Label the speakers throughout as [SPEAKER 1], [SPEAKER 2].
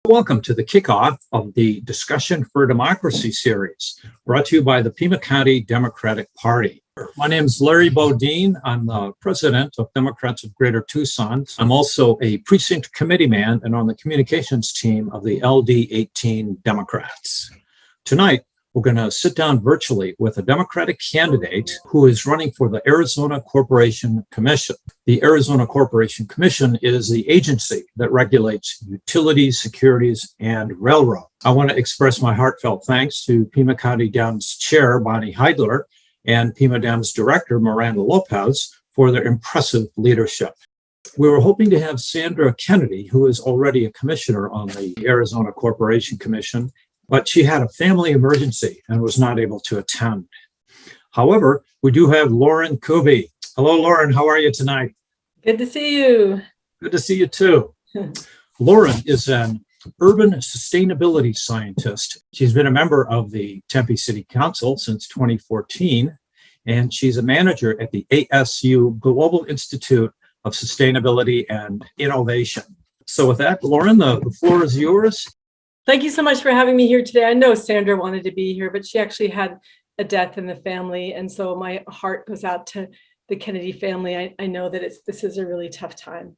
[SPEAKER 1] Welcome to the kickoff of the Discussion for Democracy series, brought to you by the Pima County Democratic Party. My name is Larry Bodine. I'm the president of Democrats of Greater Tucson. I'm also a precinct committee man and on the communications team of the LD18 Democrats. Tonight, we're going to sit down virtually with a Democratic candidate who is running for the Arizona Corporation Commission. The Arizona Corporation Commission is the agency that regulates utilities, securities, and railroad. I want to express my heartfelt thanks to Pima County Dems Chair Bonnie Heidler and Pima Dems Director Miranda Lopez for their impressive leadership. We were hoping to have Sandra Kennedy, who is already a commissioner on the Arizona Corporation Commission, but she had a family emergency and was not able to attend. However, we do have Lauren Kuby. Hello, Lauren. How are you tonight?
[SPEAKER 2] Good to see you.
[SPEAKER 1] Good to see you too. Lauren is an urban sustainability scientist. She's been a member of the Tempe City Council since 2014, and she's a manager at the ASU Global Institute of Sustainability and Innovation. So with that, Lauren, the floor is yours.
[SPEAKER 2] Thank you so much for having me here today. I know Sandra wanted to be here, but she actually had a death in the family. And so my heart goes out to the Kennedy family. I know that this is a really tough time.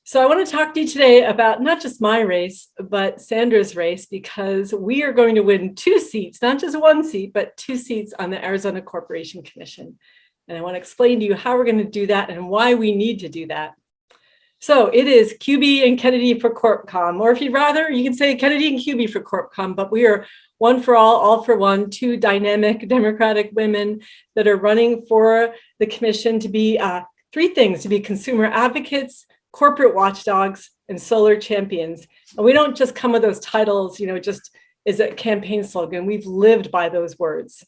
[SPEAKER 2] So I want to talk to you today about not just my race, but Sandra's race, because we are going to win 2 seats, not just 1 seat, but 2 seats on the Arizona Corporation Commission. And I want to explain to you how we're going to do that and why we need to do that. So it is Kuby and Kennedy for CorpCom, or if you'd rather, you can say Kennedy and Kuby for CorpCom, but we are one for all for one, 2 dynamic Democratic women that are running for the commission to be 3 things: to be consumer advocates, corporate watchdogs, and solar champions. And we don't just come with those titles, just as a campaign slogan. We've lived by those words.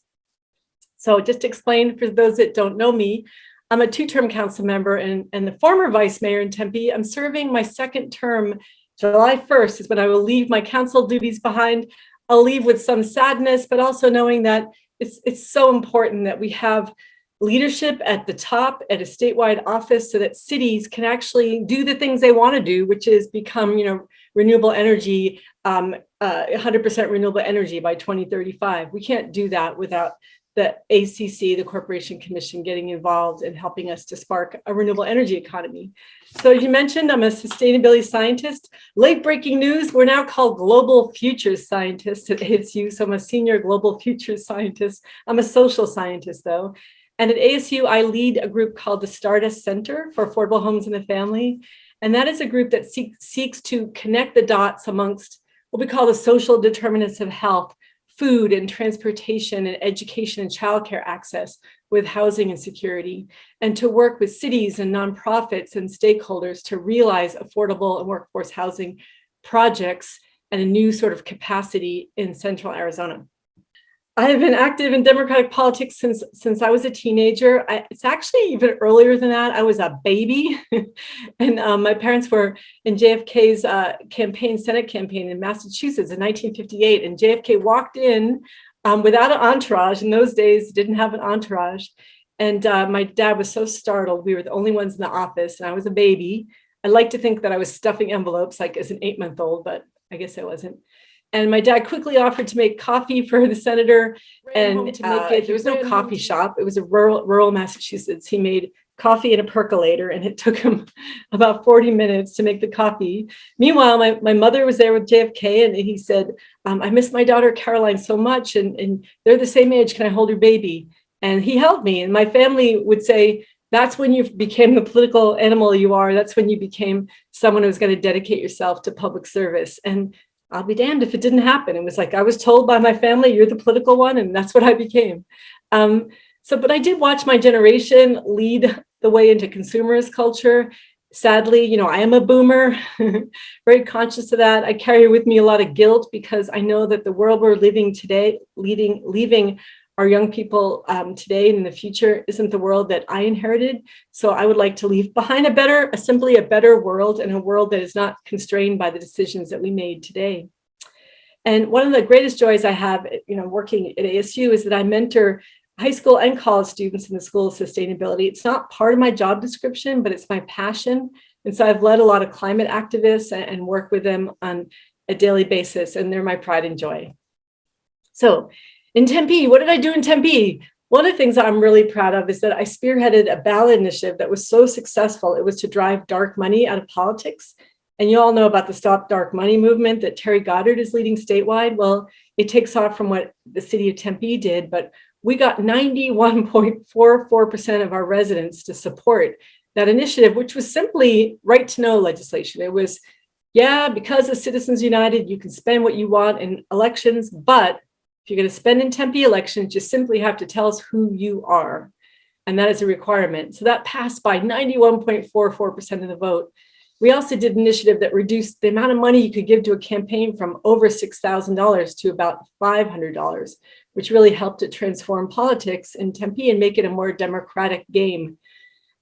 [SPEAKER 2] So just to explain for those that don't know me, I'm a 2-term council member and the former vice mayor in Tempe. I'm serving my 2nd term. July 1st is when I will leave my council duties behind. I'll leave with some sadness, but also knowing that it's so important that we have leadership at the top at a statewide office so that cities can actually do the things they want to do, which is become, renewable energy, 100% renewable energy by 2035. We can't do that without the ACC, the Corporation Commission, getting involved and helping us to spark a renewable energy economy. So as you mentioned, I'm a sustainability scientist. Late breaking news, we're now called global futures scientists at ASU. So I'm a senior global futures scientist. I'm a social scientist though. And at ASU, I lead a group called the Stardust Center for Affordable Homes and the Family. And that is a group that seeks to connect the dots amongst what we call the social determinants of health, food and transportation and education and childcare access with housing and security, and to work with cities and nonprofits and stakeholders to realize affordable and workforce housing projects and a new sort of capacity in central Arizona. I have been active in Democratic politics since I was a teenager. It's actually even earlier than that. I was a baby, and my parents were in JFK's Senate campaign in Massachusetts in 1958, and JFK walked in without an entourage. In those days, didn't have an entourage, and my dad was so startled. We were the only ones in the office, and I was a baby. I like to think that I was stuffing envelopes like as an 8-month-old, but I guess I wasn't. And my dad quickly offered to make coffee for the senator, and to make it, there was no coffee shop. It was a rural Massachusetts. He made coffee in a percolator, and it took him about 40 minutes to make the coffee. Meanwhile, my mother was there with JFK, and he said, I miss my daughter Caroline so much, and they're the same age. Can I hold your baby? And he held me, and my family would say, that's when you became the political animal you are. That's when you became someone who's going to dedicate yourself to public service. And I'll be damned if it didn't happen. It was like I was told by my family, you're the political one, and that's what I became. But I did watch my generation lead the way into consumerist culture. Sadly, I am a boomer, very conscious of that. I carry with me a lot of guilt because I know that the world we're living today, leaving our young people today and in the future isn't the world that I inherited. So I would like to leave behind simply a better world, and a world that is not constrained by the decisions that we made today. And one of the greatest joys I have, working at ASU is that I mentor high school and college students in the School of Sustainability. It's not part of my job description, but it's my passion. And so I've led a lot of climate activists and work with them on a daily basis, and they're my pride and joy. So in Tempe, what did I do in Tempe? One of the things I'm really proud of is that I spearheaded a ballot initiative that was so successful. It was to drive dark money out of politics. And you all know about the Stop Dark Money movement that Terry Goddard is leading statewide. Well, it takes off from what the city of Tempe did, but we got 91.44% of our residents to support that initiative, which was simply right to know legislation. It was, yeah, because of Citizens United, you can spend what you want in elections, but if you're going to spend in Tempe elections, you simply have to tell us who you are. And that is a requirement. So that passed by 91.44% of the vote. We also did an initiative that reduced the amount of money you could give to a campaign from over $6,000 to about $500, which really helped to transform politics in Tempe and make it a more democratic game.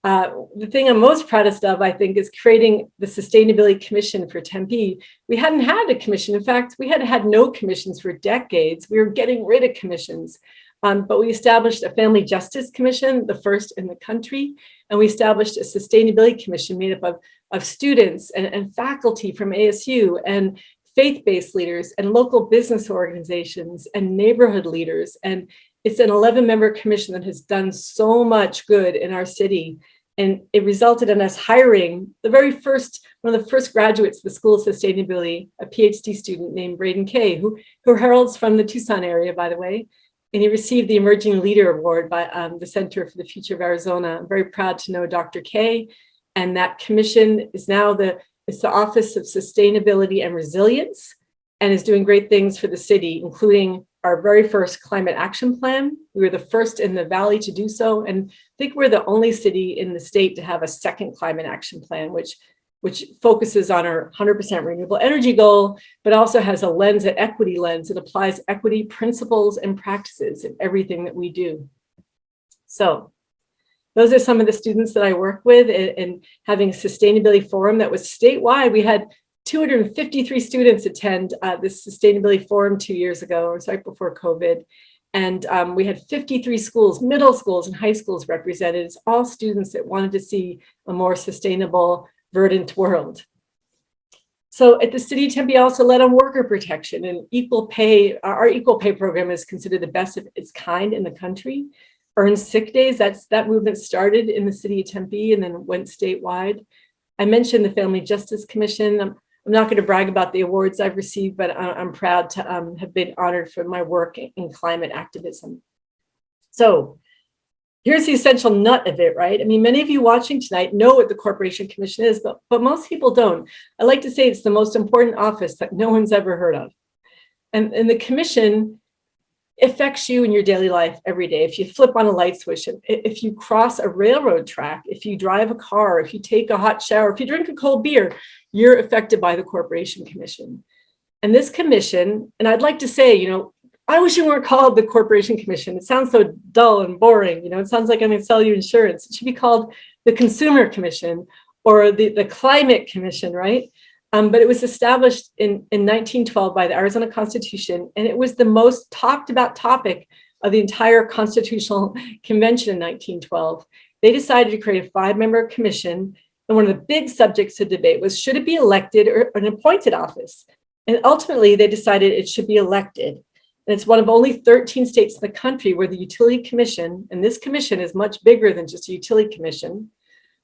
[SPEAKER 2] The thing I'm most proudest of, I think, is creating the Sustainability Commission for Tempe. We hadn't had a commission. In fact, we had had no commissions for decades. We were getting rid of commissions. But we established a Family Justice Commission, the first in the country, and we established a Sustainability Commission made up of students and faculty from ASU and faith-based leaders and local business organizations and neighborhood leaders. And it's an 11-member commission that has done so much good in our city. And it resulted in us hiring one of the first graduates of the School of Sustainability, a PhD student named Braden Kay, who heralds from the Tucson area, by the way. And he received the Emerging Leader Award by the Center for the Future of Arizona. I'm very proud to know Dr. Kay. And that commission is now it's the Office of Sustainability and Resilience, and is doing great things for the city, including our very first climate action plan. We were the first in the Valley to do so. And I think we're the only city in the state to have a second climate action plan, which focuses on our 100% renewable energy goal, but also has a lens, an equity lens. It applies equity principles and practices in everything that we do. So those are some of the students that I work with in having a sustainability forum that was statewide. We had 253 students attend this sustainability forum 2 years ago, or right before COVID. And we had 53 schools, middle schools and high schools represented. It's all students that wanted to see a more sustainable, verdant world. So at the city of Tempe also led on worker protection and equal pay. Our equal pay program is considered the best of its kind in the country. Earned sick days, that movement started in the city of Tempe and then went statewide. I mentioned the Family Justice Commission. I'm not going to brag about the awards I've received, but I'm proud to have been honored for my work in climate activism. So here's the essential nut of it, right? I mean, many of you watching tonight know what the Corporation Commission is, but most people don't. I like to say it's the most important office that no one's ever heard of. And the commission affects you in your daily life every day. If you flip on a light switch, if you cross a railroad track, if you drive a car, if you take a hot shower, if you drink a cold beer, you're affected by the Corporation Commission. And this commission, and I'd like to say, I wish it weren't called the Corporation Commission. It sounds so dull and boring. It sounds like I'm going to sell you insurance. It should be called the Consumer Commission or the Climate Commission, right? But it was established in 1912 by the Arizona Constitution, and it was the most talked about topic of the entire Constitutional Convention in 1912. They decided to create a 5-member commission, and one of the big subjects to debate was, should it be elected or an appointed office? And ultimately, they decided it should be elected. And it's one of only 13 states in the country where the Utility Commission, and this commission is much bigger than just a utility commission,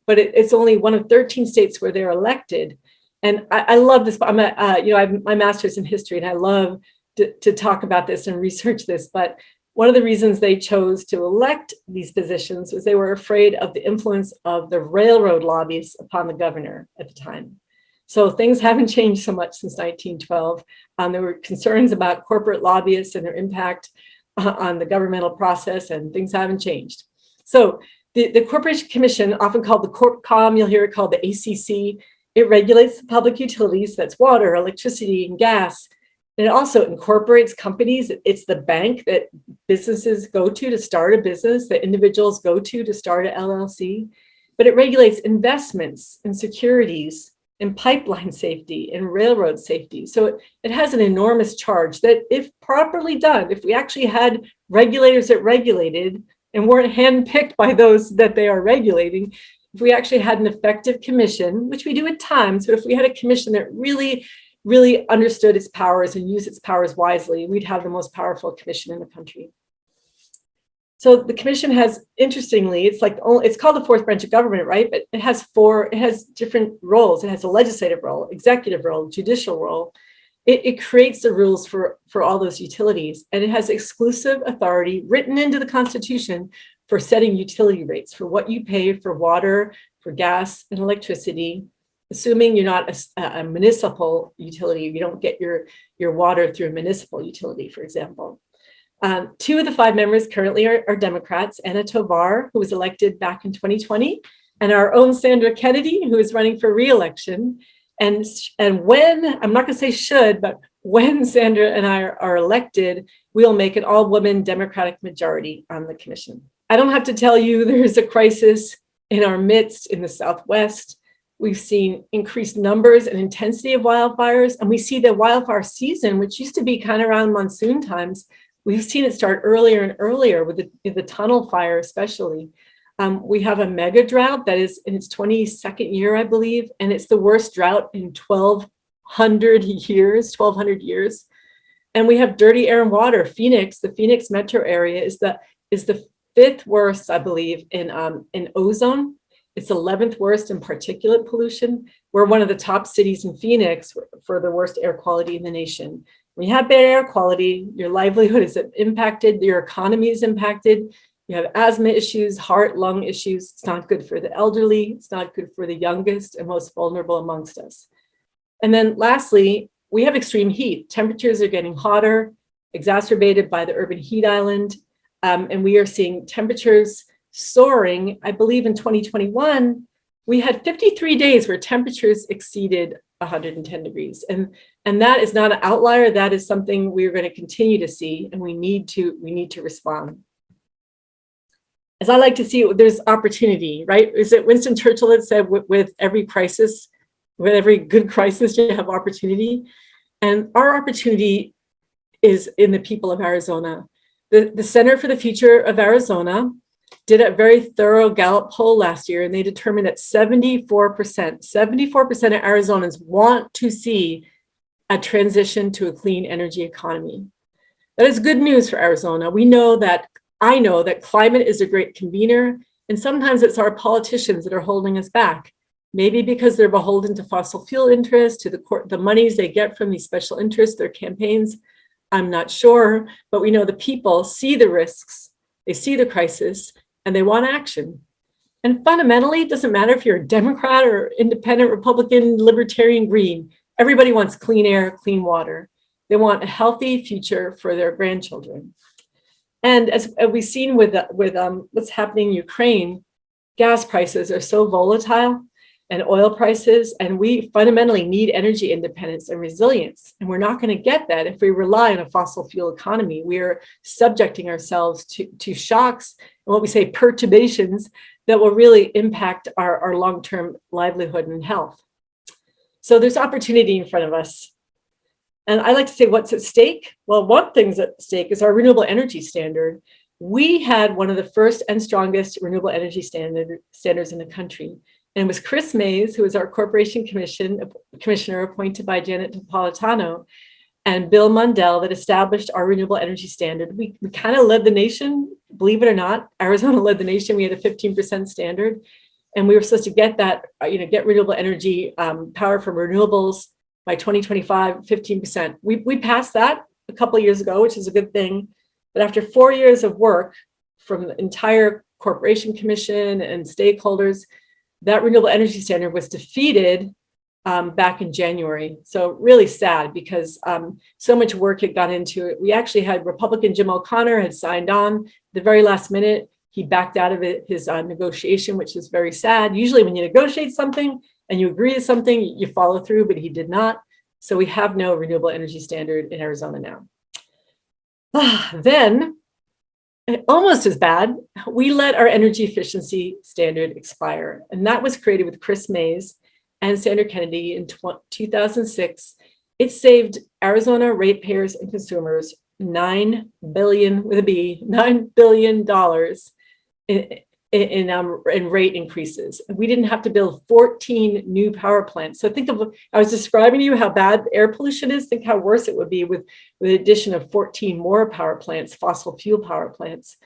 [SPEAKER 2] but it's only one of 13 states where they're elected. And I love this. I have my master's in history, and I love to talk about this and research this. But one of the reasons they chose to elect these positions was they were afraid of the influence of the railroad lobbyists upon the governor at the time. So things haven't changed so much since 1912. There were concerns about corporate lobbyists and their impact on the governmental process, and things haven't changed. So the Corporation Commission, often called the CorpCom, you'll hear it called the ACC. It regulates the public utilities, that's water, electricity, and gas. And it also incorporates companies. It's the bank that businesses go to start a business, that individuals go to start an LLC. But it regulates investments and securities and pipeline safety and railroad safety. So it has an enormous charge that, if properly done, if we actually had regulators that regulated and weren't handpicked by those that they are regulating, if we actually had an effective commission, which we do at times, but if we had a commission that really really understood its powers and used its powers wisely, we'd have the most powerful commission in the country. So the commission has, interestingly, it's called the fourth branch of government, right? But it has different roles. It has a legislative role, executive role, judicial role. It creates the rules for all those utilities, and it has exclusive authority written into the Constitution for setting utility rates for what you pay for water, for gas and electricity, assuming you're not a municipal utility. You don't get your water through a municipal utility, for example. 2 of the 5 members currently are Democrats, Anna Tovar, who was elected back in 2020, and our own Sandra Kennedy, who is running for re-election. And when, I'm not going to say should, but when Sandra and I are elected, we'll make an all-woman Democratic majority on the commission. I don't have to tell you there's a crisis in our midst in the Southwest. We've seen increased numbers and intensity of wildfires, and we see the wildfire season, which used to be kind of around monsoon times, we've seen it start earlier and earlier with the tunnel fire especially. We have a mega drought that is in its 22nd year, I believe, and it's the worst drought in 1,200 years. And we have dirty air and water. The Phoenix metro area is the 5th worst, I believe, in ozone. It's 11th worst in particulate pollution. We're one of the top cities in Phoenix for the worst air quality in the nation. When you have bad air quality, your livelihood is impacted, your economy is impacted. You have asthma issues, heart, lung issues. It's not good for the elderly. It's not good for the youngest and most vulnerable amongst us. And then lastly, we have extreme heat. Temperatures are getting hotter, exacerbated by the urban heat island. And we are seeing temperatures soaring. I believe in 2021, we had 53 days where temperatures exceeded 110 degrees. And that is not an outlier. That is something we're going to continue to see, and we need to respond. As I like to see it, there's opportunity, right? Is it Winston Churchill that said, with every crisis, with every good crisis, you have opportunity? And our opportunity is in the people of Arizona. The Center for the Future of Arizona did a very thorough Gallup poll last year, and they determined that 74% of Arizonans want to see a transition to a clean energy economy. That is good news for Arizona. I know that climate is a great convener, and sometimes it's our politicians that are holding us back. Maybe because they're beholden to fossil fuel interests, to the monies they get from these special interests, their campaigns. I'm not sure, but we know the people see the risks, they see the crisis, and they want action. And fundamentally, it doesn't matter if you're a Democrat or independent, Republican, libertarian, green. Everybody wants clean air, clean water. They want a healthy future for their grandchildren. And as we've seen with what's happening in Ukraine, gas prices are so volatile, and oil prices, and we fundamentally need energy independence and resilience. And we're not going to get that if we rely on a fossil fuel economy. We are subjecting ourselves to shocks and what we say perturbations that will really impact our long-term livelihood and health. So there's opportunity in front of us. And I like to say, what's at stake? Well, one thing's at stake is our renewable energy standard. We had one of the first and strongest renewable energy standards in the country. And it was Chris Mays, who was our corporation commissioner appointed by Janet Napolitano, and Bill Mundell that established our renewable energy standard. We kind of led the nation, believe it or not. Arizona led the nation. We had a 15% standard. And we were supposed to get that, get renewable energy power from renewables by 2025, 15%. We passed that a couple of years ago, which is a good thing. But after 4 years of work from the entire corporation commission and stakeholders, that renewable energy standard was defeated back in January. So really sad because so much work had gone into it. We actually had Republican Jim O'Connor had signed on the very last minute. He backed out of his negotiation, which is very sad. Usually when you negotiate something and you agree to something, you follow through, but he did not. So we have no renewable energy standard in Arizona now. Then, almost as bad, we let our energy efficiency standard expire. And that was created with Chris Mays and Sandra Kennedy in 2006. It saved Arizona ratepayers and consumers $9 billion in in rate increases. We didn't have to build 14 new power plants. So think of, I was describing to you how bad air pollution is. Think how worse it would be with the addition of 14 more power plants, fossil fuel power plants.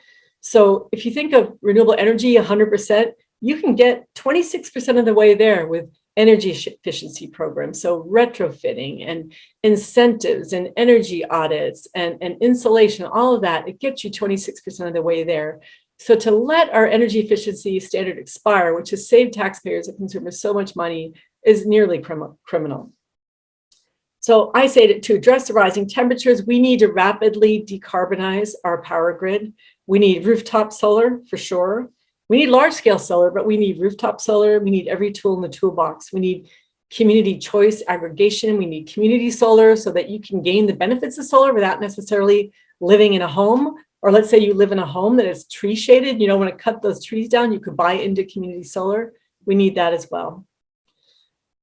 [SPEAKER 2] So if you think of renewable energy, 100%, you can get 26% of the way there with energy efficiency programs. So retrofitting and incentives and energy audits and insulation, all of that, it gets you 26% of the way there. So to let our energy efficiency standard expire, which has saved taxpayers and consumers so much money, is nearly criminal. So I say that to address the rising temperatures, we need to rapidly decarbonize our power grid. We need rooftop solar for sure. We need large scale solar, but we need rooftop solar. We need every tool in the toolbox. We need community choice aggregation. We need community solar so that you can gain the benefits of solar without necessarily living in a home. Or let's say you live in a home that is tree shaded, you don't want to cut those trees down, you could buy into community solar. We need that as well.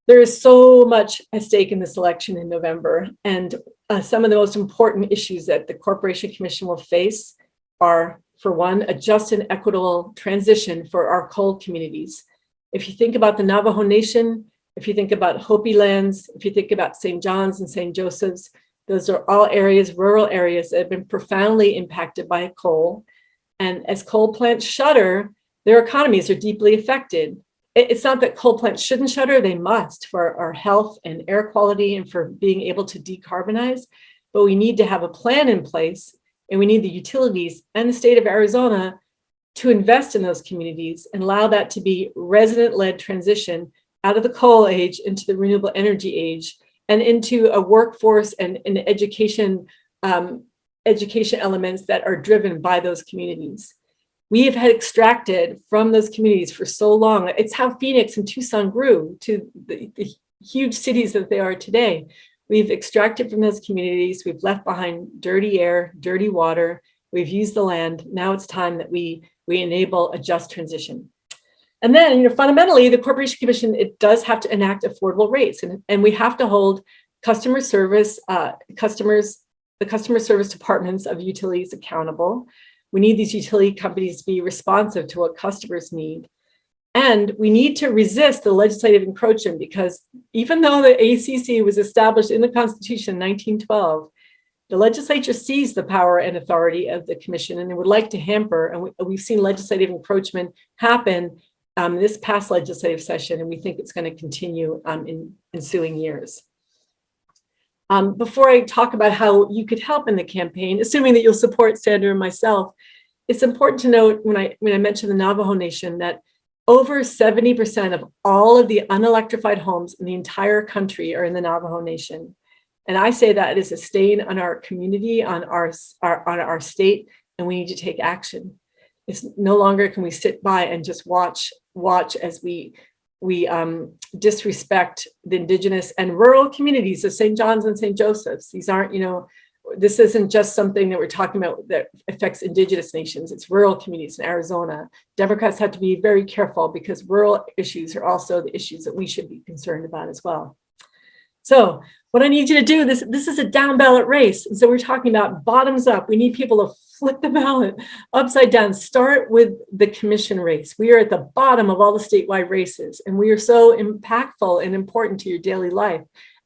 [SPEAKER 2] There is so much at stake in this election in November. And some of the most important issues that the Corporation Commission will face are, for one, a just and equitable transition for our coal communities. If you think about the Navajo Nation, if you think about Hopi lands, if you think about St. John's and St. Joseph's, those are all areas, rural areas that have been profoundly impacted by coal. And as coal plants shutter, their economies are deeply affected. It's not that coal plants shouldn't shutter, they must for our health and air quality and for being able to decarbonize. But we need to have a plan in place, and we need the utilities and the state of Arizona to invest in those communities and allow that to be resident-led transition out of the coal age into the renewable energy age, and into a workforce and education elements that are driven by those communities. We have had extracted from those communities for so long. It's how Phoenix and Tucson grew to the huge cities that they are today. We've extracted from those communities. We've left behind dirty air, dirty water. We've used the land. Now it's time that we enable a just transition. And then, fundamentally, the Corporation Commission, it does have to enact affordable rates, and we have to hold customer service departments of utilities accountable. We need these utility companies to be responsive to what customers need. And we need to resist the legislative encroachment, because even though the ACC was established in the Constitution in 1912, the legislature sees the power and authority of the commission and they would like to hamper, and we've seen legislative encroachment happen this past legislative session, and we think it's going to continue in ensuing years. Before I talk about how you could help in the campaign, assuming that you'll support Sandra and myself, it's important to note when I mentioned the Navajo Nation that over 70% of all of the unelectrified homes in the entire country are in the Navajo Nation. And I say that it is a stain on our community, on our state, and we need to take action. It's no longer can we sit by and just watch as we disrespect the indigenous and rural communities of St. John's and St. Joseph's. These aren't, this isn't just something that we're talking about that affects indigenous nations. It's rural communities in Arizona. Democrats have to be very careful because rural issues are also the issues that we should be concerned about as well. So what I need you to do, this is a down ballot race. And so we're talking about bottoms up. We need people to flip the ballot upside down. Start with the commission race. We are at the bottom of all the statewide races, and we are so impactful and important to your daily life.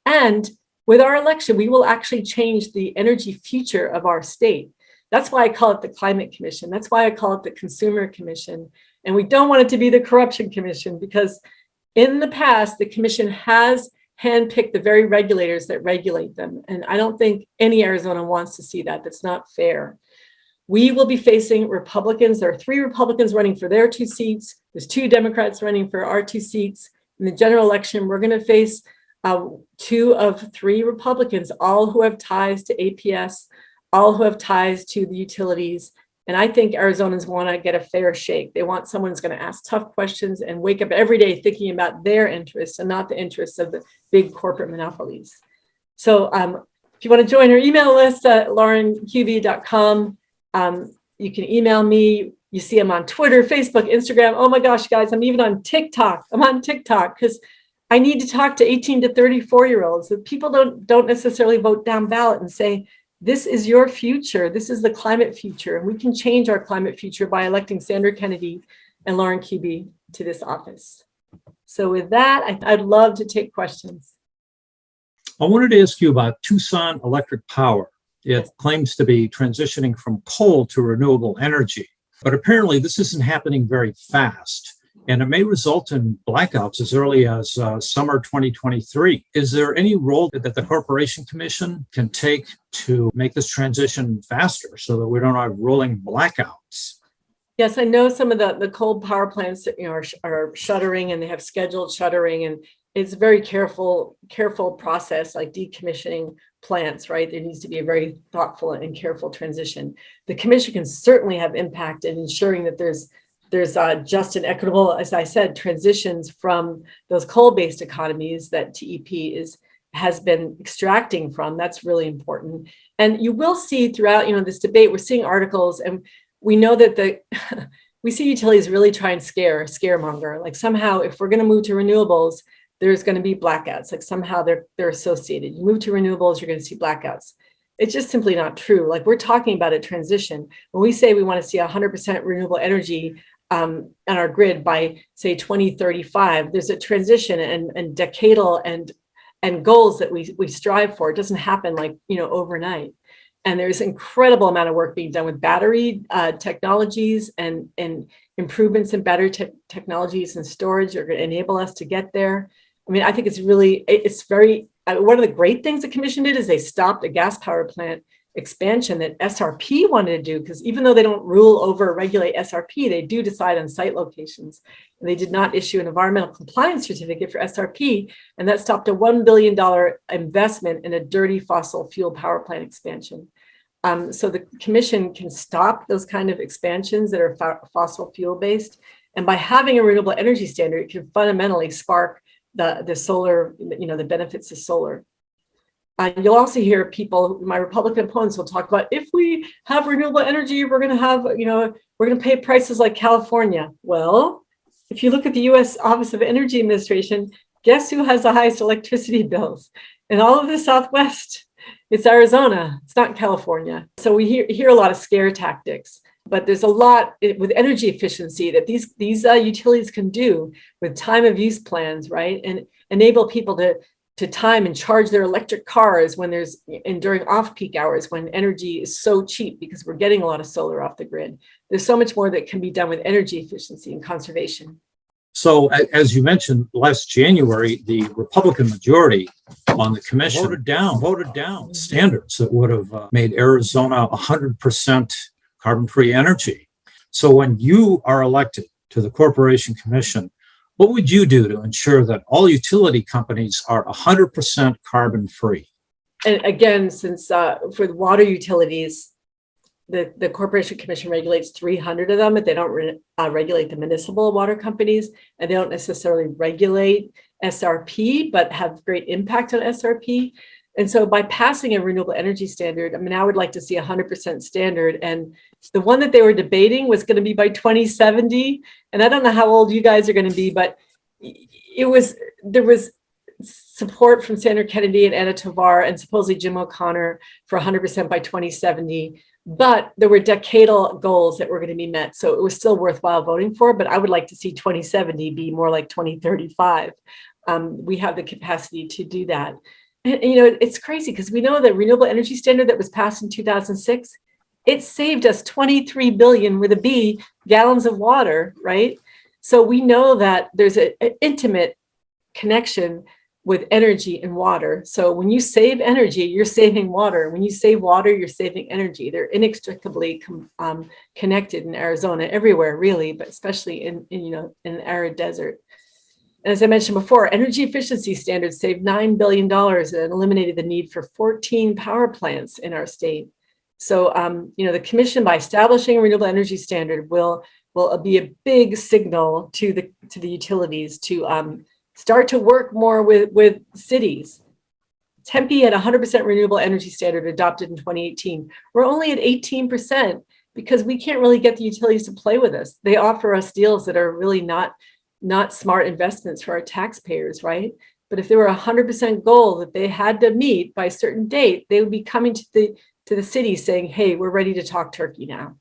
[SPEAKER 2] And with our election, we will actually change the energy future of our state. That's why I call it the Climate Commission. That's why I call it the Consumer Commission. And we don't want it to be the Corruption Commission, because in the past, the commission has handpicked the very regulators that regulate them. And I don't think any Arizona wants to see that. That's not fair. We will be facing Republicans. There are 3 Republicans running for their 2 seats. There's 2 Democrats running for our 2 seats. In the general election, we're going to face 2 of 3 Republicans, all who have ties to APS, all who have ties to the utilities. And I think Arizonans want to get a fair shake. They want someone who's going to ask tough questions and wake up every day thinking about their interests and not the interests of the big corporate monopolies. So if you want to join our email list at laurenkuby.com, you can email me. You see I'm on Twitter, Facebook, Instagram. Oh my gosh, guys, I'm even on TikTok. I'm on TikTok because I need to talk to 18 to 34-year-olds. People don't necessarily vote down ballot and say, this is your future. This is the climate future. And we can change our climate future by electing Sandra Kennedy and Lauren Kuby to this office. So with that, I'd love to take questions.
[SPEAKER 1] I wanted to ask you about Tucson Electric Power. It
[SPEAKER 2] Yes.
[SPEAKER 1] claims to be transitioning from coal to renewable energy, but apparently this isn't happening very fast, and it may result in blackouts as early as summer 2023. Is there any role that the Corporation Commission can take to make this transition faster so that we don't have rolling blackouts?
[SPEAKER 2] Yes, I know some of the coal power plants that are shuttering, and they have scheduled shuttering, and it's a very careful process, like decommissioning plants, right? There needs to be a very thoughtful and careful transition. The commission can certainly have impact in ensuring that there's just and equitable, as I said, transitions from those coal-based economies that TEP has been extracting from. That's really important. And you will see throughout, this debate, we're seeing articles, and we know that we see utilities really try and scaremonger. Like somehow, if we're going to move to renewables, there's going to be blackouts. Like somehow they're associated. You move to renewables, you're going to see blackouts. It's just simply not true. Like we're talking about a transition. When we say we want to see 100% renewable energy on our grid by, say, 2035, there's a transition and decadal and goals that we strive for. It doesn't happen like overnight. And there's incredible amount of work being done with battery technologies and improvements in battery technologies and storage are going to enable us to get there. I mean, I think it's very, one of the great things the commission did is they stopped a gas power plant expansion that SRP wanted to do, because even though they don't rule over or regulate SRP, they do decide on site locations. And they did not issue an environmental compliance certificate for SRP, and that stopped a $1 billion investment in a dirty fossil fuel power plant expansion. So the commission can stop those kind of expansions that are fossil fuel based. And by having a renewable energy standard, it can fundamentally spark the solar, the benefits of solar. You'll also hear people, my Republican opponents will talk about, if we have renewable energy, we're going to have, we're going to pay prices like California. Well, if you look at the U.S. Office of Energy Administration, guess who has the highest electricity bills? In all of the Southwest, it's Arizona. It's not California. So we hear a lot of scare tactics, but there's a lot with energy efficiency that these utilities can do with time of use plans, right? And enable people to time and charge their electric cars during off-peak hours when energy is so cheap because we're getting a lot of solar off the grid. There's so much more that can be done with energy efficiency and conservation.
[SPEAKER 1] So as you mentioned, last January, the Republican majority on the commission voted down standards that would have made Arizona 100% carbon-free energy. So when you are elected to the Corporation Commission, what would you do to ensure that all utility companies are 100% carbon-free?
[SPEAKER 2] And again, since for the water utilities, the Corporation Commission regulates 300 of them, but they don't regulate the municipal water companies, and they don't necessarily regulate SRP, but have great impact on SRP. And so by passing a renewable energy standard, I mean, I would like to see 100% standard. And the one that they were debating was going to be by 2070. And I don't know how old you guys are going to be, but there was support from Sandra Kennedy and Anna Tovar and supposedly Jim O'Connor for 100% by 2070. But there were decadal goals that were going to be met. So it was still worthwhile voting for, but I would like to see 2070 be more like 2035. We have the capacity to do that. And, it's crazy because we know that renewable energy standard that was passed in 2006, it saved us 23 billion with a B gallons of water, right? So we know that there's an intimate connection with energy and water. So when you save energy, you're saving water. When you save water, you're saving energy. They're inextricably connected in Arizona, everywhere really, but especially in an arid desert. And as I mentioned before, energy efficiency standards saved $9 billion and eliminated the need for 14 power plants in our state. So, the commission, by establishing a renewable energy standard, will be a big signal to the utilities to start to work more with cities. Tempe had 100% renewable energy standard adopted in 2018. We're only at 18% because we can't really get the utilities to play with us. They offer us deals that are really not smart investments for our taxpayers, right? But if there were a 100% goal that they had to meet by a certain date, they would be coming to the city saying, hey, we're ready to talk turkey now.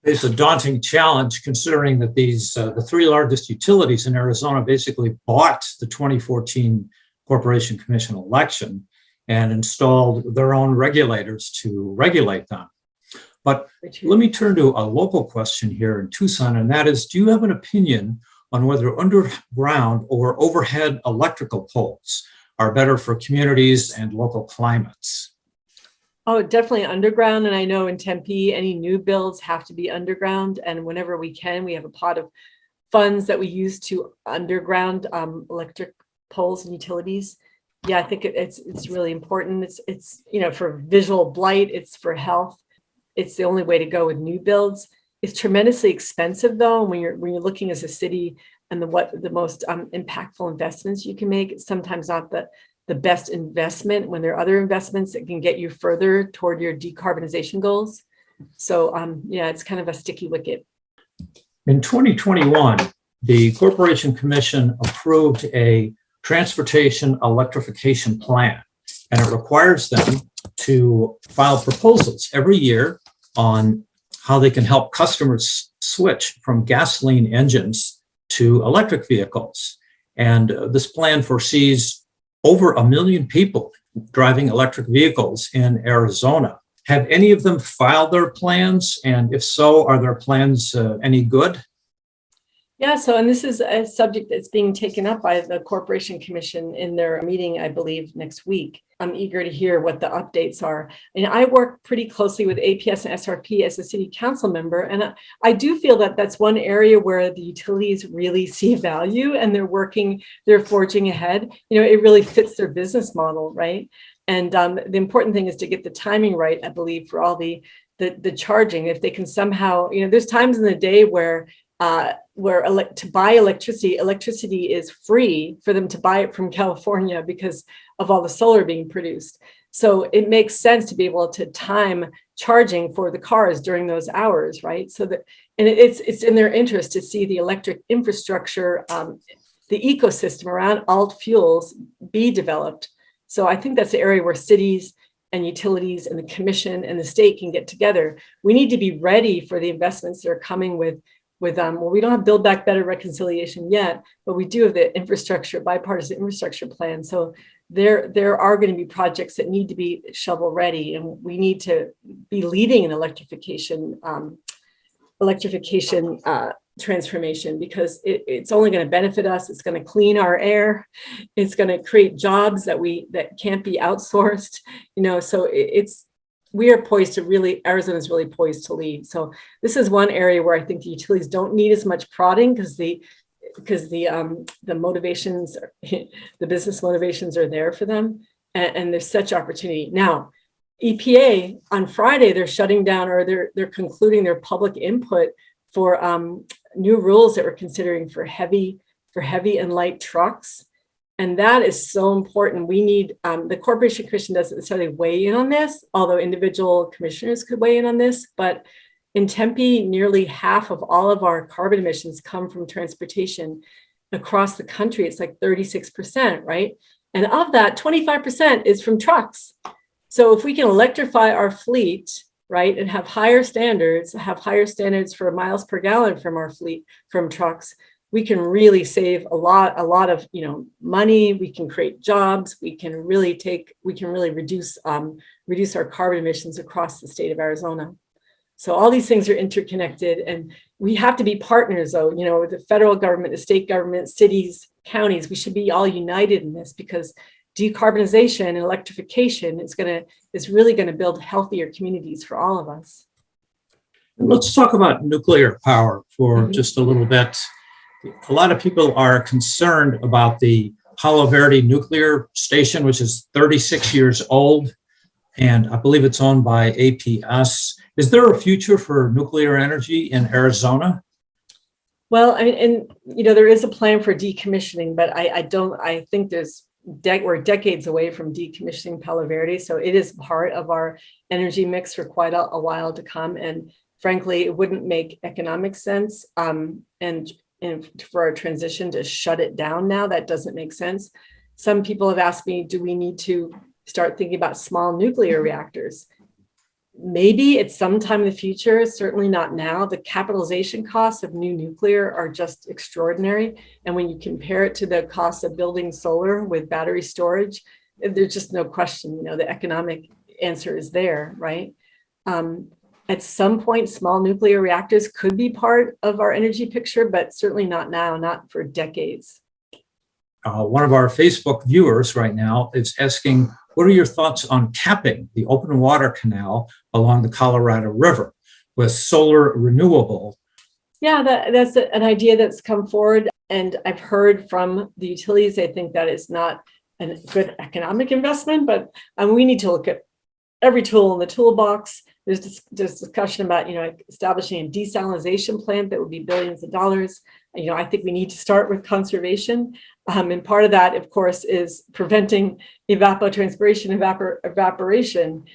[SPEAKER 1] It's a daunting challenge considering that the three largest utilities in Arizona basically bought the 2014 Corporation Commission election and installed their own regulators to regulate them. But let me turn to a local question here in Tucson, and that is, do you have an opinion on whether underground or overhead electrical poles are better for communities and local climates?
[SPEAKER 2] Oh, definitely underground. And I know in Tempe, any new builds have to be underground. And whenever we can, we have a pot of funds that we use to underground electric poles and utilities. Yeah, I think it's really important. It's for visual blight, it's for health. It's the only way to go with new builds. It's tremendously expensive though. When you're looking as a city and what the most impactful investments you can make, it's sometimes not the best investment when there are other investments that can get you further toward your decarbonization goals. So yeah, it's kind of a sticky wicket.
[SPEAKER 1] In 2021, the Corporation Commission approved a transportation electrification plan, and it requires them to file proposals every year on how they can help customers switch from gasoline engines to electric vehicles. And this plan foresees over 1 million people driving electric vehicles in Arizona. Have any of them filed their plans? And if so, are their plans any good?
[SPEAKER 2] Yeah, and this is a subject that's being taken up by the Corporation Commission in their meeting, I believe, next week. I'm eager to hear what the updates are. And I work pretty closely with APS and SRP as a city council member. And I do feel that that's one area where the utilities really see value and they're forging ahead. It really fits their business model, right? And the important thing is to get the timing right, I believe, for all the charging. If they can somehow, there's times in the day where to buy electricity is free for them to buy it from California because of all the solar being produced. So it makes sense to be able to time charging for the cars during those hours, right? And it's in their interest to see the electric infrastructure, the ecosystem around alt fuels be developed. So I think that's the area where cities and utilities and the commission and the state can get together. We need to be ready for the investments that are coming with we don't have Build Back Better reconciliation yet, but we do have the bipartisan infrastructure plan. So there are going to be projects that need to be shovel ready, and we need to be leading in electrification transformation, because it's only going to benefit us. It's going to clean our air. It's going to create jobs that can't be outsourced. So Arizona is really poised to lead. So this is one area where I think the utilities don't need as much prodding because the motivations, the business motivations are there for them, and there's such opportunity. Now, EPA on Friday, they're shutting down, or they're concluding their public input for new rules that we're considering for heavy and light trucks. And that is so important. We need, the Corporation Commission doesn't necessarily weigh in on this, although individual commissioners could weigh in on this. But in Tempe, nearly half of all of our carbon emissions come from transportation across the country. It's like 36%, right? And of that, 25% is from trucks. So if we can electrify our fleet, right, and have higher standards for miles per gallon from our fleet, from trucks, we can really save a lot of money. We can create jobs. We can really reduce our carbon emissions across the state of Arizona. So all these things are interconnected, and we have to be partners, though. With the federal government, the state government, cities, counties, we should be all united in this, because decarbonization and electrification is really going to build healthier communities for all of us.
[SPEAKER 1] Let's talk about nuclear power for just a little bit. A lot of people are concerned about the Palo Verde nuclear station, which is 36 years old, and I believe it's owned by APS. Is there a future for nuclear energy in Arizona?
[SPEAKER 2] Well, there is a plan for decommissioning, but I think we're decades away from decommissioning Palo Verde. So it is part of our energy mix for quite a while to come. And frankly, it wouldn't make economic sense. And for our transition to shut it down now, that doesn't make sense. Some people have asked me, do we need to start thinking about small nuclear reactors? Maybe it's sometime in the future, certainly not now. The capitalization costs of new nuclear are just extraordinary. And when you compare it to the cost of building solar with battery storage, there's just no question, the economic answer is there, right? At some point, small nuclear reactors could be part of our energy picture, but certainly not now, not for decades.
[SPEAKER 1] One of our Facebook viewers right now is asking, what are your thoughts on capping the open water canal along the Colorado River with solar renewable?
[SPEAKER 2] Yeah, that's an idea that's come forward. And I've heard from the utilities, I think that is not a good economic investment, but we need to look at every tool in the toolbox. There's discussion about, establishing a desalination plant that would be billions of dollars. I think we need to start with conservation. And part of that, of course, is preventing evapotranspiration, evaporation.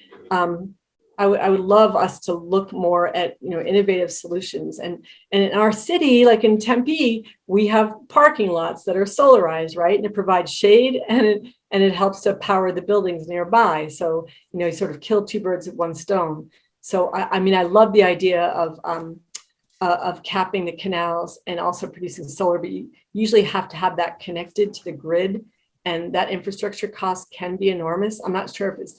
[SPEAKER 2] I would love us to look more at, innovative solutions. And in our city, like in Tempe, we have parking lots that are solarized, right? And it provides shade and it helps to power the buildings nearby. So, you sort of kill two birds with one stone. So, I love the idea of capping the canals and also producing solar, but you usually have to have that connected to the grid, and that infrastructure cost can be enormous. I'm not sure if it's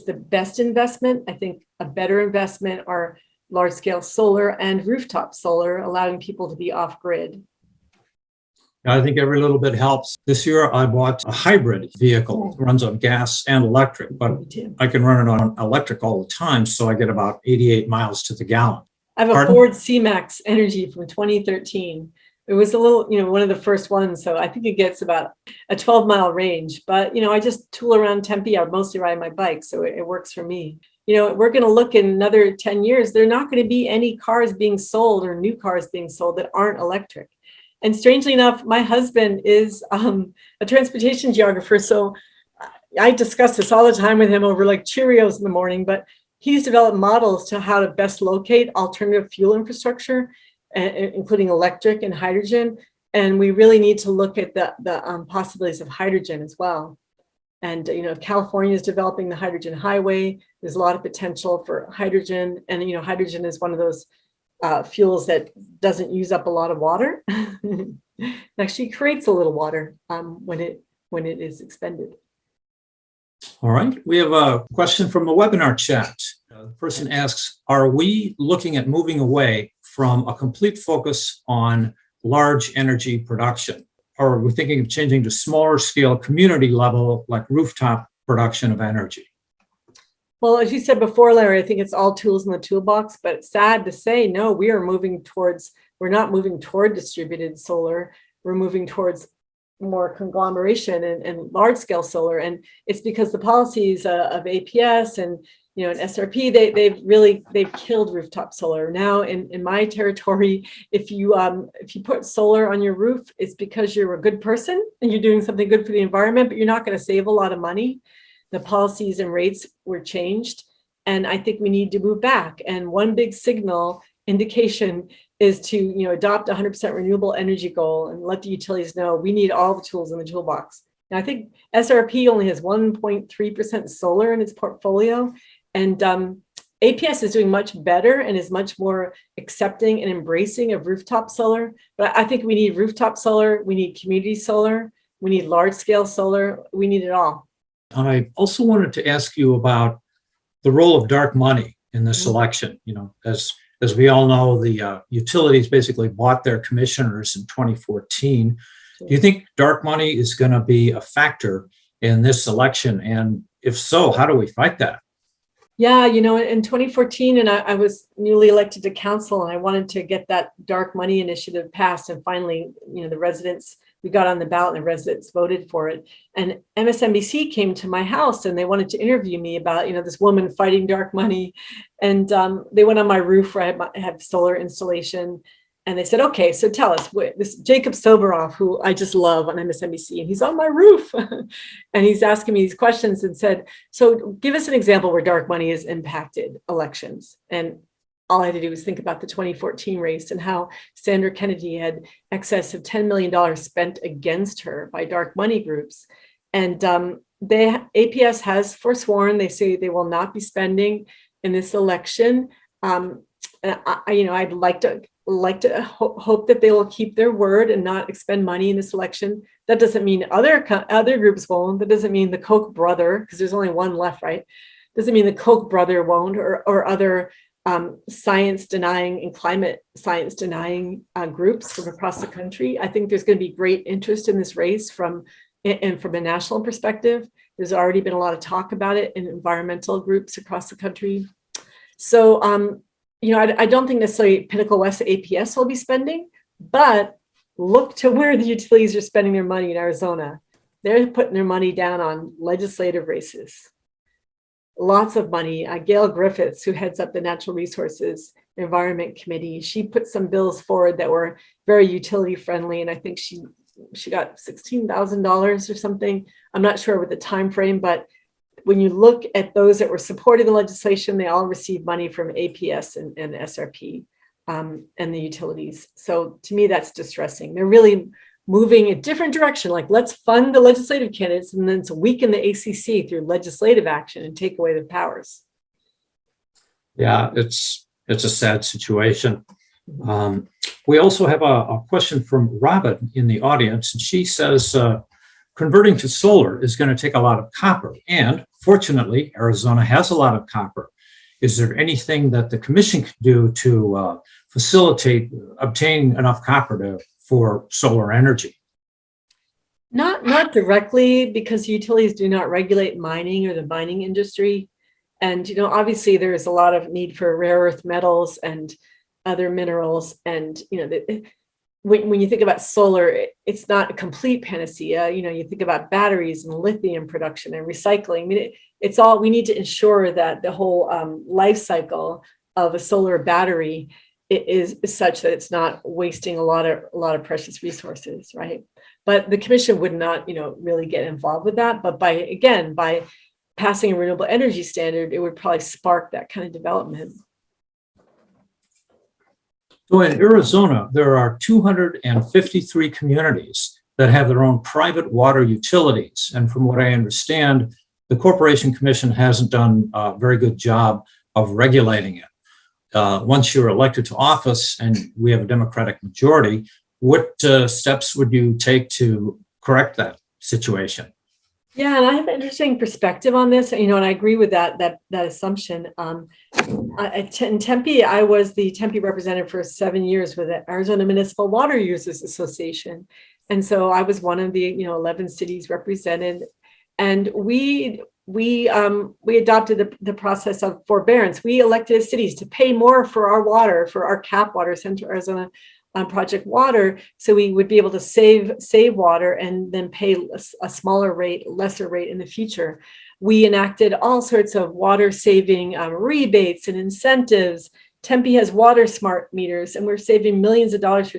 [SPEAKER 2] the best investment. I think a better investment are large scale solar and rooftop solar, allowing people to be off grid.
[SPEAKER 1] I think every little bit helps. This year, I bought a hybrid vehicle. It runs on gas and electric, but I can run it on electric all the time, so I get about 88 miles to the gallon.
[SPEAKER 2] I have a Ford C-Max Energy from 2013. It was a little, one of the first ones, so I think it gets about a 12-mile range. But, I just tool around Tempe. I mostly ride my bike, so it works for me. We're going to look in another 10 years. There are not going to be any cars being sold or new cars being sold that aren't electric. And strangely enough, my husband is a transportation geographer. So I discuss this all the time with him over like Cheerios in the morning, but he's developed models to how to best locate alternative fuel infrastructure, including electric and hydrogen. And we really need to look at the possibilities of hydrogen as well. And, California is developing the hydrogen highway. There's a lot of potential for hydrogen. And, hydrogen is one of those fuels that doesn't use up a lot of water. It actually creates a little water when it is expended.
[SPEAKER 1] All right. We have a question from the webinar chat. The person asks, are we looking at moving away from a complete focus on large energy production? Or are we thinking of changing to smaller scale community level, like rooftop production of energy?
[SPEAKER 2] Well, as you said before, Larry, I think it's all tools in the toolbox, but it's sad to say, no, we're not moving toward distributed solar. We're moving towards more conglomeration and large scale solar. And it's because the policies of APS and, and SRP, they've killed rooftop solar. Now in my territory, if you put solar on your roof, it's because you're a good person and you're doing something good for the environment, but you're not going to save a lot of money. The policies and rates were changed, and I think we need to move back. And one big signal indication is to adopt 100% renewable energy goal and let the utilities know we need all the tools in the toolbox. Now, I think SRP only has 1.3% solar in its portfolio, and APS is doing much better and is much more accepting and embracing of rooftop solar. But I think we need rooftop solar, we need community solar, we need large scale solar, we need it all.
[SPEAKER 1] I also wanted to ask you about the role of dark money in this election. As we all know, the utilities basically bought their commissioners in 2014. Do you think dark money is going to be a factor in this election? And if so, how do we fight that?
[SPEAKER 2] Yeah, in 2014, and I was newly elected to council, and I wanted to get that dark money initiative passed. And finally, the residents, we got on the ballot and the residents voted for it. And MSNBC came to my house and they wanted to interview me about, this woman fighting dark money. And they went on my roof where I have solar installation. And they said, okay, so tell us, this Jacob Soboroff, who I just love on MSNBC, and he's on my roof. And he's asking me these questions and said, so give us an example where dark money has impacted elections. And all I had to do was think about the 2014 race and how Sandra Kennedy had excess of $10 million spent against her by dark money groups. And APS has forsworn. They say they will not be spending in this election. And I'd like to hope that they will keep their word and not expend money in this election. That doesn't mean other groups won't. That doesn't mean the Koch brother, because there's only one left, right? Doesn't mean the Koch brother won't, or other science denying and climate science denying groups from across the country. I think there's going to be great interest in this race from a national perspective. There's already been a lot of talk about it in environmental groups across the country. So, I don't think necessarily Pinnacle West APS will be spending, but look to where the utilities are spending their money in Arizona. They're putting their money down on legislative races. Lots of money. Gail Griffiths, who heads up the Natural Resources Environment Committee, she put some bills forward that were very utility friendly, and I think she got $16,000 or something. I'm not sure with the time frame, but when you look at those that were supporting the legislation, they all received money from APS and SRP and the utilities. So to me, that's distressing. They're really moving a different direction. Like, let's fund the legislative candidates and then to weaken the ACC through legislative action and take away their powers.
[SPEAKER 1] Yeah, it's a sad situation. We also have a question from Robin in the audience, and she says, converting to solar is going to take a lot of copper, and fortunately, Arizona has a lot of copper. Is there anything that the commission can do to facilitate obtaining enough copper for solar energy?
[SPEAKER 2] Not directly, because utilities do not regulate mining or the mining industry. And, obviously there is a lot of need for rare earth metals and other minerals. And, when you think about solar, it's not a complete panacea. You think about batteries and lithium production and recycling. I mean, it's all, we need to ensure that the whole life cycle of a solar battery is such that it's not wasting a lot of precious resources, right? But the commission would not, really get involved with that. But by passing a renewable energy standard, it would probably spark that kind of development.
[SPEAKER 1] So in Arizona, there are 253 communities that have their own private water utilities. And from what I understand, the Corporation Commission hasn't done a very good job of regulating it. Once you're elected to office and we have a Democratic majority, what steps would you take to correct that situation?
[SPEAKER 2] Yeah, and I have an interesting perspective on this, and I agree with that assumption. In Tempe, I was the Tempe representative for 7 years with the Arizona Municipal Water Users Association, and so I was one of the 11 cities represented, and we adopted the process of forbearance. We elected as cities to pay more for our water, for our CAP water, Central Arizona Project Water, so we would be able to save water and then pay a smaller rate, lesser rate in the future. We enacted all sorts of water saving rebates and incentives. Tempe has water smart meters, and we're saving millions of dollars for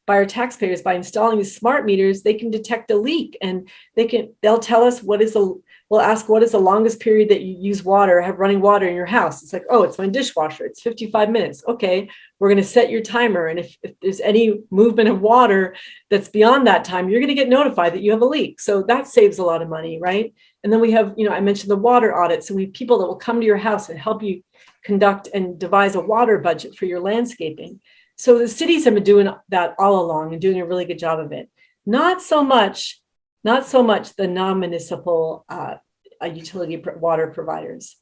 [SPEAKER 2] our taxpayers by installing these smart meters. They can detect a leak, and they'll tell us we'll ask, what is the longest period that you use have running water in your house? It's like, oh, it's my dishwasher. It's 55 minutes. Okay, we're going to set your timer. And if there's any movement of water that's beyond that time, you're going to get notified that you have a leak. So that saves a lot of money, right? And then we have, I mentioned the water audits, and we have people that will come to your house and help you conduct and devise a water budget for your landscaping. So the cities have been doing that all along and doing a really good job of it. Not so much the non-municipal utility water providers.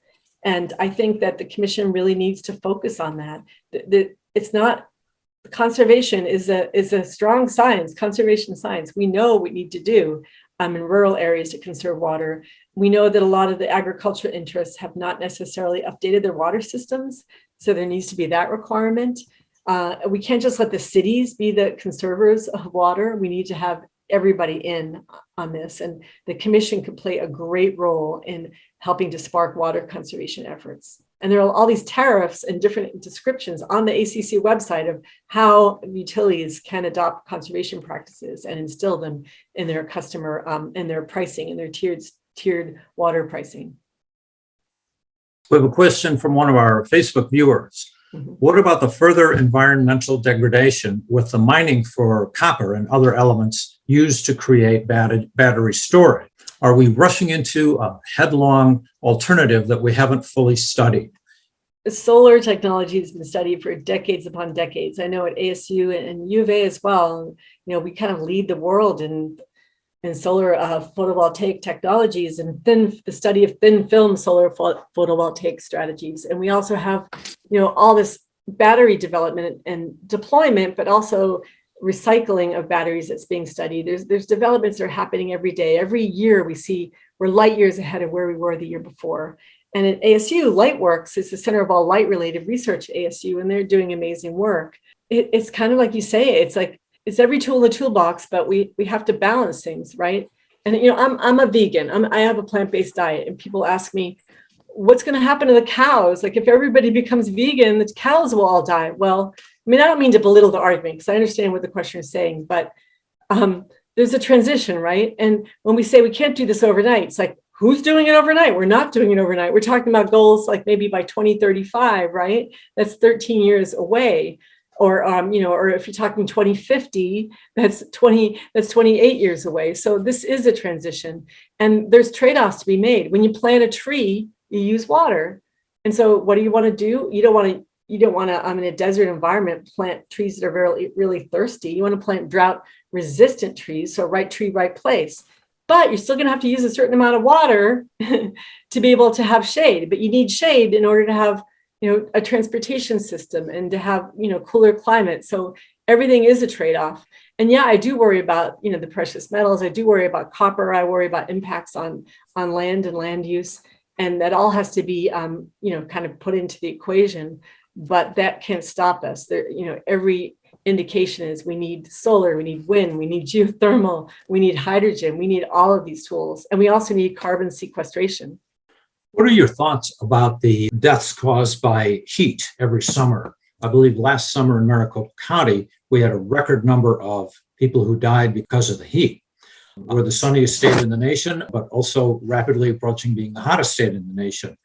[SPEAKER 2] And I think that the commission really needs to focus on that. It's not, conservation is a strong science, conservation science. We know what we need to do in rural areas to conserve water. We know that a lot of the agricultural interests have not necessarily updated their water systems. So there needs to be that requirement. We can't just let the cities be the conservers of water. We need to have everybody in on this, and the commission could play a great role in helping to spark water conservation efforts. And there are all these tariffs and different descriptions on the ACC website of how utilities can adopt conservation practices and instill them in their customer in their pricing, in their tiered water pricing.
[SPEAKER 1] We have a question from one of our Facebook viewers. What about the further environmental degradation with the mining for copper and other elements used to create battery storage? Are we rushing into a headlong alternative that we haven't fully studied?
[SPEAKER 2] Solar technology has been studied for decades upon decades. I know at ASU and U of A as well, we kind of lead the world in solar photovoltaic technologies and the study of thin film solar photovoltaic strategies. And we also have, all this battery development and deployment, but also recycling of batteries that's being studied. There's developments that are happening every day. Every year we see we're light years ahead of where we were the year before. And at ASU, Lightworks is the center of all light-related research at ASU, and they're doing amazing work. It's kind of like you say, it's every tool in the toolbox, but we have to balance things, right? And I'm a vegan. I have a plant-based diet, and people ask me, what's going to happen to the cows? Like if everybody becomes vegan, the cows will all die. Well, I don't mean to belittle the argument because I understand what the question is saying, but there's a transition, right? And when we say we can't do this overnight, it's like, who's doing it overnight? We're not doing it overnight. We're talking about goals like maybe by 2035, right? That's 13 years away. Or, or if you're talking 2050, that's 28 years away. So this is a transition, and there's trade-offs to be made. When you plant a tree, you use water. And so what do you want to do? You don't want to, in a desert environment, plant trees that are really, really thirsty. You want to plant drought-resistant trees. So right tree, right place. But you're still going to have to use a certain amount of water to be able to have shade. But you need shade in order to have, a transportation system and to have, cooler climate. So everything is a trade-off. And yeah, I do worry about, the precious metals. I do worry about copper. I worry about impacts on land and land use. And that all has to be, kind of put into the equation. But that can't stop us. There, every indication is we need solar, we need wind, we need geothermal, we need hydrogen, we need all of these tools. And we also need carbon sequestration.
[SPEAKER 1] What are your thoughts about the deaths caused by heat every summer? I believe last summer in Maricopa County, we had a record number of people who died because of the heat. We're the sunniest state in the nation, but also rapidly approaching being the hottest state in the nation.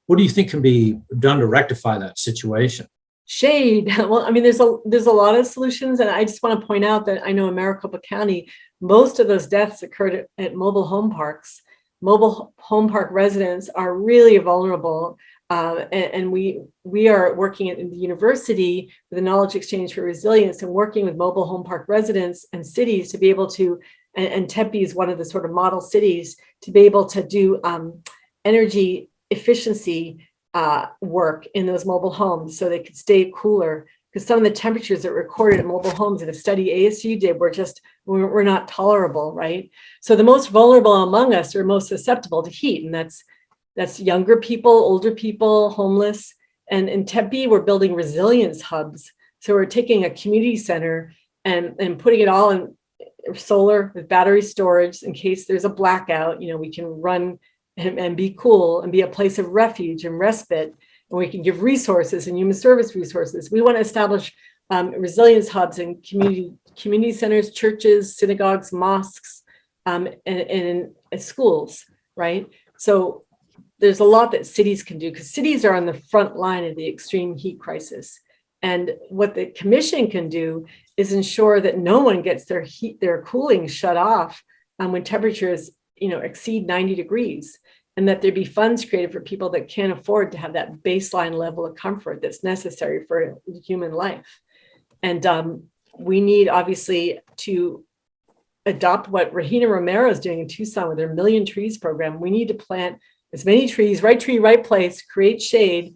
[SPEAKER 1] What do you think can be done to rectify that situation?
[SPEAKER 2] Shade. Well, there's a lot of solutions. And I just want to point out that I know in Maricopa County, most of those deaths occurred at mobile home parks. Mobile home park residents are really vulnerable. And we are working at the university with the Knowledge Exchange for Resilience and working with mobile home park residents and cities to be able to, and Tempe is one of the sort of model cities, to be able to do energy efficiency work in those mobile homes so they could stay cooler, because some of the temperatures that were recorded at mobile homes in a study ASU did were not tolerable, right? So the most vulnerable among us are most susceptible to heat, and that's younger people, older people, homeless. And in Tempe, we're building resilience hubs. So we're taking a community center and putting it all in solar with battery storage in case there's a blackout. We can run and be cool and be a place of refuge and respite. And we can give resources and human service resources. We want to establish resilience hubs in community centers, churches, synagogues, mosques, and in schools, right? So there's a lot that cities can do, because cities are on the front line of the extreme heat crisis. And what the commission can do is ensure that no one gets their cooling shut off when temperatures exceed 90 degrees, and that there be funds created for people that can't afford to have that baseline level of comfort that's necessary for human life. And we need, obviously, to adopt what Regina Romero is doing in Tucson with their Million Trees program. We need to plant as many trees, right tree, right place, create shade,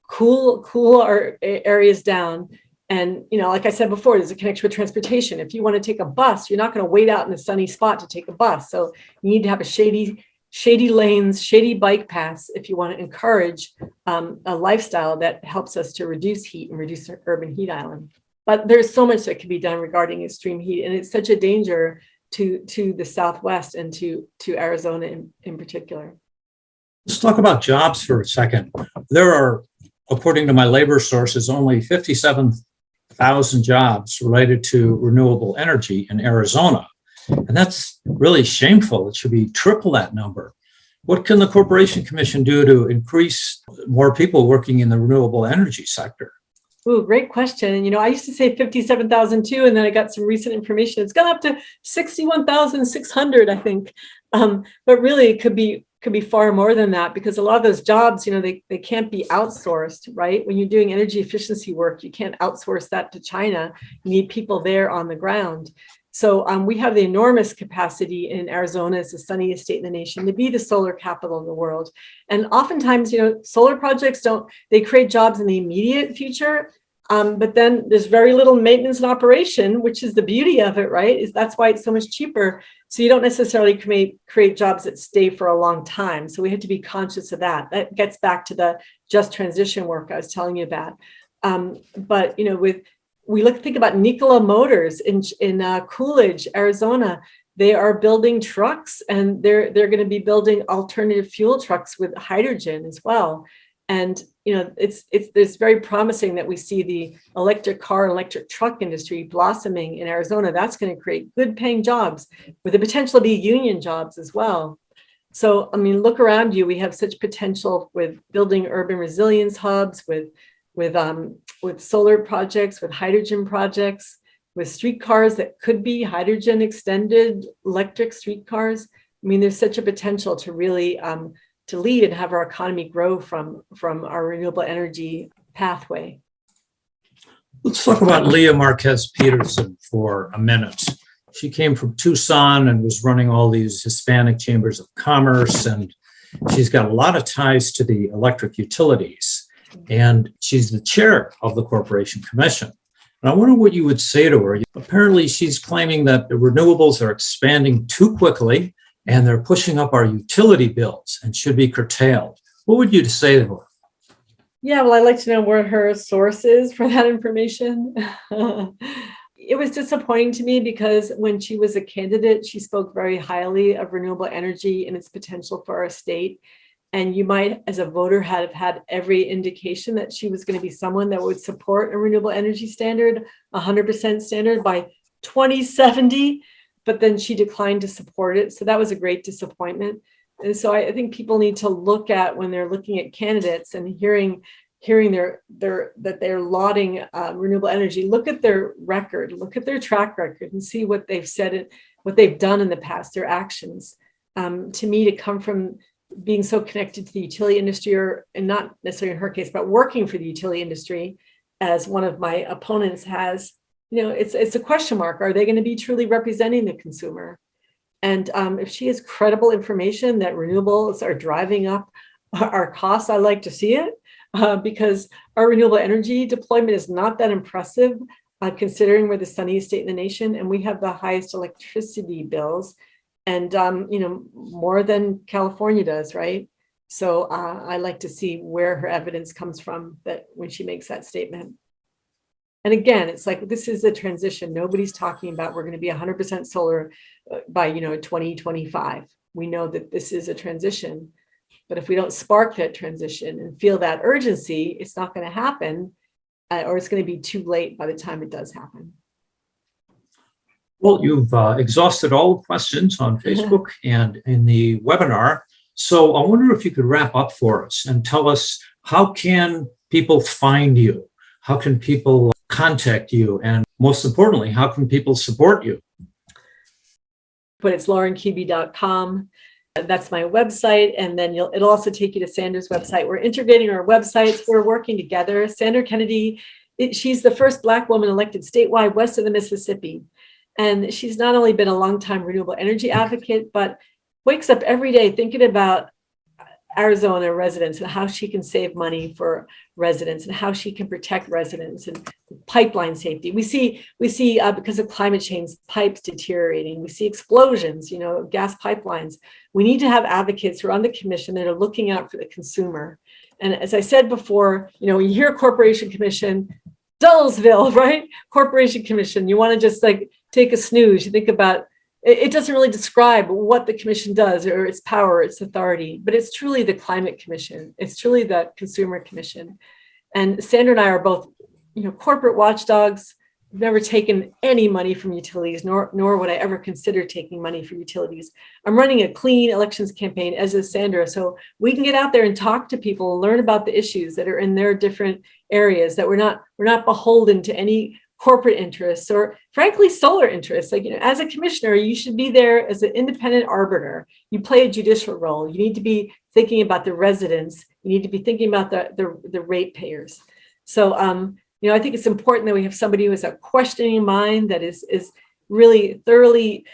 [SPEAKER 2] cool our areas down. And, like I said before, there's a connection with transportation. If you want to take a bus, you're not going to wait out in a sunny spot to take a bus. So you need to have a shady lanes, shady bike paths if you want to encourage a lifestyle that helps us to reduce heat and reduce our urban heat island. But there's so much that can be done regarding extreme heat, and it's such a danger to the Southwest and to Arizona in particular.
[SPEAKER 1] Let's talk about jobs for a second. There are, according to my labor sources, only 57,000 jobs related to renewable energy in Arizona. And that's really shameful. It should be triple that number. What can the Corporation Commission do to increase more people working in the renewable energy sector?
[SPEAKER 2] Ooh, great question. And, I used to say 57,000 too, and then I got some recent information. It's gone up to 61,600, I think. But really it could be far more than that, because a lot of those jobs, they can't be outsourced, right? When you're doing energy efficiency work, you can't outsource that to China. You need people there on the ground. So we have the enormous capacity in Arizona, as the sunniest state in the nation, to be the solar capital of the world. And oftentimes, solar projects they create jobs in the immediate future, but then there's very little maintenance and operation, which is the beauty of it, right? That's why it's so much cheaper. So you don't necessarily create jobs that stay for a long time. So we have to be conscious of that. That gets back to the just transition work I was telling you about. But think about Nikola Motors in Coolidge, Arizona. They are building trucks, and they're going to be building alternative fuel trucks with hydrogen as well. And it's very promising that we see the electric car and electric truck industry blossoming in Arizona. That's going to create good paying jobs with the potential to be union jobs as well. So, look around you. We have such potential with building urban resilience hubs, with solar projects, with hydrogen projects, with streetcars that could be hydrogen extended electric streetcars. There's such a potential to really to lead and have our economy grow from our renewable energy pathway.
[SPEAKER 1] Let's talk about Leah Marquez Peterson for a minute. She came from Tucson and was running all these Hispanic chambers of commerce, and she's got a lot of ties to the electric utilities. And she's the chair of the Corporation Commission. And I wonder what you would say to her. Apparently, she's claiming that the renewables are expanding too quickly and they're pushing up our utility bills and should be curtailed. What would you say to her?
[SPEAKER 2] Yeah, well, I'd like to know where her source is for that information. It was disappointing to me because when she was a candidate, she spoke very highly of renewable energy and its potential for our state. And you might, as a voter, have had every indication that she was going to be someone that would support a renewable energy standard, 100% standard by 2070, but then she declined to support it. So that was a great disappointment. And so I think people need to look at, when they're looking at candidates and hearing that they're lauding renewable energy, look at their record, look at their track record and see what they've said, what they've done in the past, their actions. To me, to come from being so connected to the utility industry, and not necessarily in her case, but working for the utility industry, as one of my opponents has, it's a question mark. Are they going to be truly representing the consumer? And if she has credible information that renewables are driving up our costs, I like to see it, because our renewable energy deployment is not that impressive, considering we're the sunniest state in the nation and we have the highest electricity bills. And, more than California does, right? So I like to see where her evidence comes from that when she makes that statement. And again, it's like, this is a transition. Nobody's talking about we're going to be 100% solar by, 2025. We know that this is a transition. But if we don't spark that transition and feel that urgency, it's not going to happen, or it's going to be too late by the time it does happen.
[SPEAKER 1] Well, you've exhausted all the questions on Facebook and in the webinar. So I wonder if you could wrap up for us and tell us, how can people find you? How can people contact you? And most importantly, how can people support you?
[SPEAKER 2] But it's laurenkuby.com. That's my website. And then it'll also take you to Sandra's website. We're integrating our websites. We're working together. Sandra Kennedy, she's the first Black woman elected statewide west of the Mississippi. And she's not only been a longtime renewable energy advocate, but wakes up every day thinking about Arizona residents and how she can save money for residents and how she can protect residents and pipeline safety. We see because of climate change, pipes deteriorating. We see explosions, gas pipelines. We need to have advocates who are on the commission that are looking out for the consumer. And as I said before, when you hear Corporation Commission, Dullsville, right? Corporation Commission, you want to just take a snooze. You think about it doesn't really describe what the commission does or its power, its authority, but it's truly the Climate Commission. It's truly the Consumer Commission. And Sandra and I are both, corporate watchdogs. never taken any money from utilities, nor would I ever consider taking money from utilities. I'm running a clean elections campaign, as is Sandra, so we can get out there and talk to people and learn about the issues that are in their different areas, that we're not beholden to any corporate interests or frankly solar interests. Like, as a commissioner, you should be there as an independent arbiter. You play a judicial role. You need to be thinking about the residents. You need to be thinking about the ratepayers. So I think it's important that we have somebody who has a questioning mind, that is really thoroughly,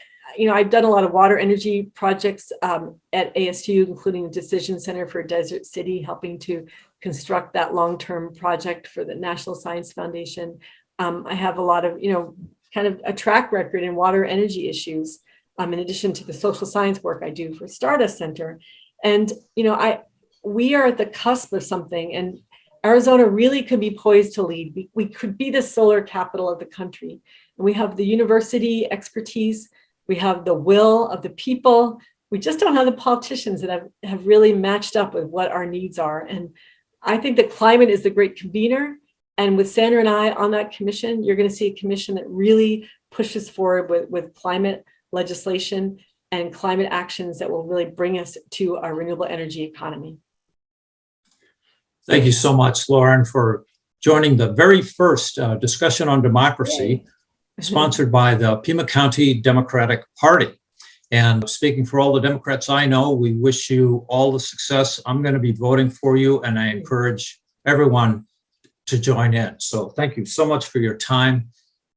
[SPEAKER 2] I've done a lot of water energy projects at ASU, including the Decision Center for Desert City, helping to construct that long-term project for the National Science Foundation. I have a lot of, kind of a track record in water energy issues, in addition to the social science work I do for Stardust Center. And, we are at the cusp of something, and Arizona really could be poised to lead. We could be the solar capital of the country. And we have the university expertise. We have the will of the people. We just don't have the politicians that have really matched up with what our needs are. And I think that climate is the great convener. And with Sandra and I on that commission, you're going to see a commission that really pushes forward with climate legislation and climate actions that will really bring us to our renewable energy economy.
[SPEAKER 1] Thank you so much, Lauren, for joining the very first discussion on democracy, sponsored by the Pima County Democratic Party. And speaking for all the Democrats I know, we wish you all the success. I'm going to be voting for you, and I encourage everyone to join in. So thank you so much for your time,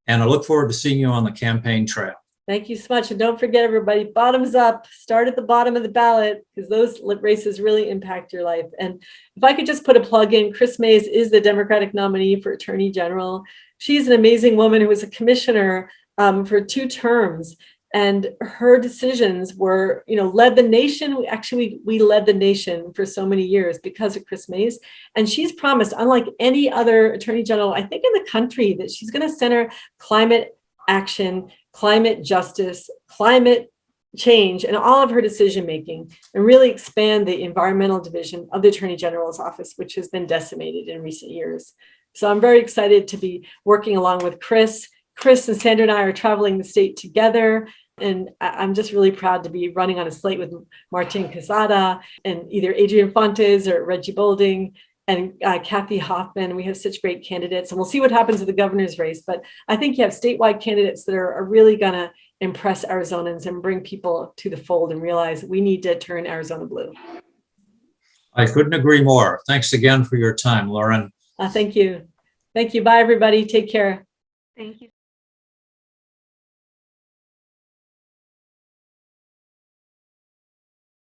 [SPEAKER 1] and I look forward to seeing you on the campaign trail.
[SPEAKER 2] Thank you so much. And don't forget, everybody, bottoms up, start at the bottom of the ballot, because those races really impact your life. And if I could just put a plug in, Chris Mays is the Democratic nominee for Attorney General. She's an amazing woman who was a commissioner for 2 terms. And her decisions were, led the nation. We led the nation for so many years because of Chris Mays. And she's promised, unlike any other attorney general, I think, in the country, that she's going to center climate action, climate justice, climate change, and all of her decision making, and really expand the environmental division of the Attorney General's office, which has been decimated in recent years. So I'm very excited to be working along with Chris. Chris and Sandra and I are traveling the state together, and I'm just really proud to be running on a slate with Martin Quezada and either Adrian Fontes or Reggie Bolding and Kathy Hoffman. We have such great candidates, and we'll see what happens with the governor's race. But I think you have statewide candidates that are really going to impress Arizonans and bring people to the fold and realize we need to turn Arizona blue.
[SPEAKER 1] I couldn't agree more. Thanks again for your time, Lauren.
[SPEAKER 2] Thank you. Thank you. Bye, everybody. Take care.
[SPEAKER 3] Thank you.